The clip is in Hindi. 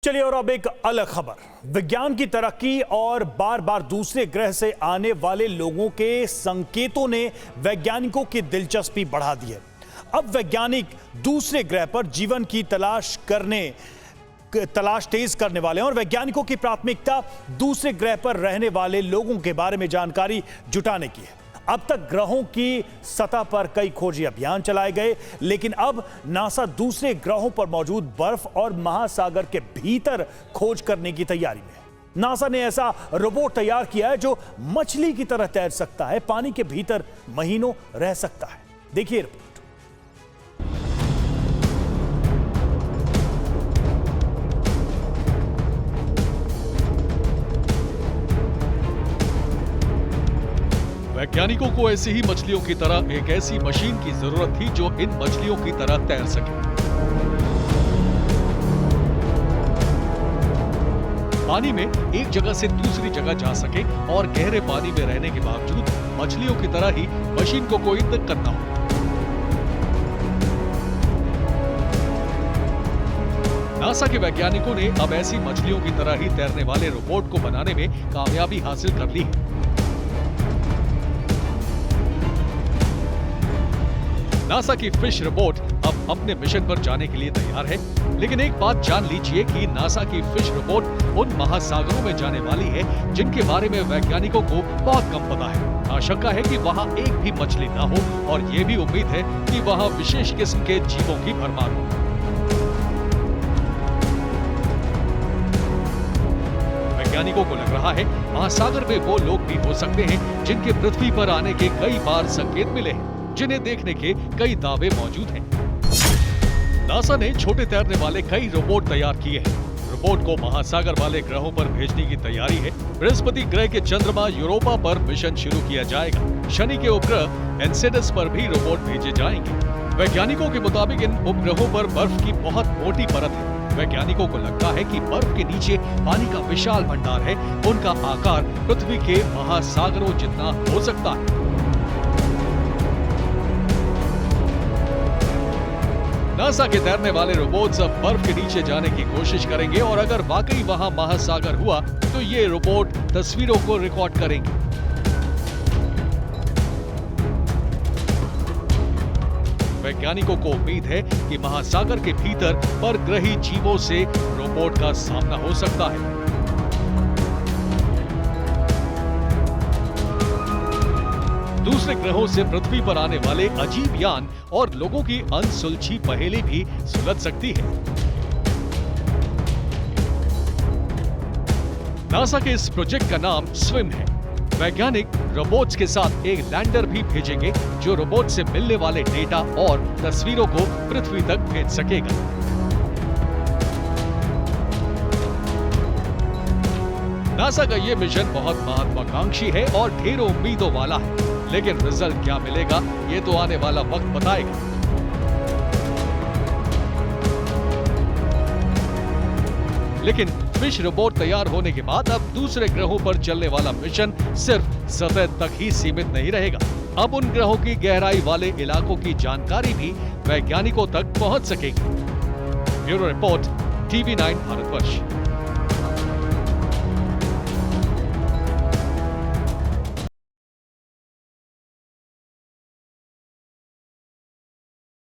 चलिए और अब एक अलग खबर। विज्ञान की तरक्की और बार बार दूसरे ग्रह से आने वाले लोगों के संकेतों ने वैज्ञानिकों की दिलचस्पी बढ़ा दी है। अब वैज्ञानिक दूसरे ग्रह पर जीवन की तलाश तेज करने वाले हैं और वैज्ञानिकों की प्राथमिकता दूसरे ग्रह पर रहने वाले लोगों के बारे में जानकारी जुटाने की है। अब तक ग्रहों की सतह पर कई खोजी अभियान चलाए गए, लेकिन अब नासा दूसरे ग्रहों पर मौजूद बर्फ और महासागर के भीतर खोज करने की तैयारी में है। नासा ने ऐसा रोबोट तैयार किया है जो मछली की तरह तैर सकता है, पानी के भीतर महीनों रह सकता है। देखिए रिपोर्ट। वैज्ञानिकों को ऐसी ही मछलियों की तरह एक ऐसी मशीन की जरूरत थी जो इन मछलियों की तरह तैर सके। पानी में एक जगह से दूसरी जगह जा सके और गहरे पानी में रहने के बावजूद मछलियों की तरह ही मशीन को कोई दिक्कत न हो। नासा के वैज्ञानिकों ने अब ऐसी मछलियों की तरह ही तैरने वाले रोबोट को बनाने में कामयाबी हासिल कर ली है। नासा की फिश रोबोट अब अपने मिशन पर जाने के लिए तैयार है, लेकिन एक बात जान लीजिए कि नासा की फिश रोबोट उन महासागरों में जाने वाली है जिनके बारे में वैज्ञानिकों को बहुत कम पता है। आशंका है कि वहां एक भी मछली ना हो और ये भी उम्मीद है कि वहां विशेष किस्म के जीवों की भरमार हो। वैज्ञानिकों को लग रहा है महासागर में वो लोग भी हो सकते हैं जिनके पृथ्वी पर आने के कई बार संकेत मिले हैं, जिन्हें देखने के कई दावे मौजूद हैं। नासा ने छोटे तैरने वाले कई रोबोट तैयार किए हैं। रोबोट को महासागर वाले ग्रहों पर भेजने की तैयारी है। बृहस्पति ग्रह के चंद्रमा यूरोपा पर मिशन शुरू किया जाएगा। शनि के उपग्रह एनसेडस पर भी रोबोट भेजे जाएंगे। वैज्ञानिकों के मुताबिक इन उपग्रहों पर बर्फ की बहुत मोटी परत है। वैज्ञानिकों को लगता है कि बर्फ के नीचे पानी का विशाल भंडार है। उनका आकार पृथ्वी के महासागरों जितना हो सकता है। नासा के तैरने वाले रोबोट्स अब बर्फ के नीचे जाने की कोशिश करेंगे और अगर वाकई वहां महासागर हुआ तो ये रोबोट तस्वीरों को रिकॉर्ड करेंगे। वैज्ञानिकों को उम्मीद है कि महासागर के भीतर परग्रही जीवों से रोबोट का सामना हो सकता है। दूसरे ग्रहों से पृथ्वी पर आने वाले अजीब यान और लोगों की अनसुलझी पहेली भी सुलझ सकती है। नासा के इस प्रोजेक्ट का नाम स्विम है। वैज्ञानिक रोबोट्स के साथ एक लैंडर भी भेजेंगे जो रोबोट से मिलने वाले डेटा और तस्वीरों को पृथ्वी तक भेज सकेगा। नासा का यह मिशन बहुत महत्वाकांक्षी है और ढेरों उम्मीदों वाला है, लेकिन रिजल्ट क्या मिलेगा ये तो आने वाला वक्त बताएगा। लेकिन फिश रोबोट तैयार होने के बाद अब दूसरे ग्रहों पर चलने वाला मिशन सिर्फ सतह तक ही सीमित नहीं रहेगा। अब उन ग्रहों की गहराई वाले इलाकों की जानकारी भी वैज्ञानिकों तक पहुंच सकेगी। Bureau report, TV9 Bharatvarsh.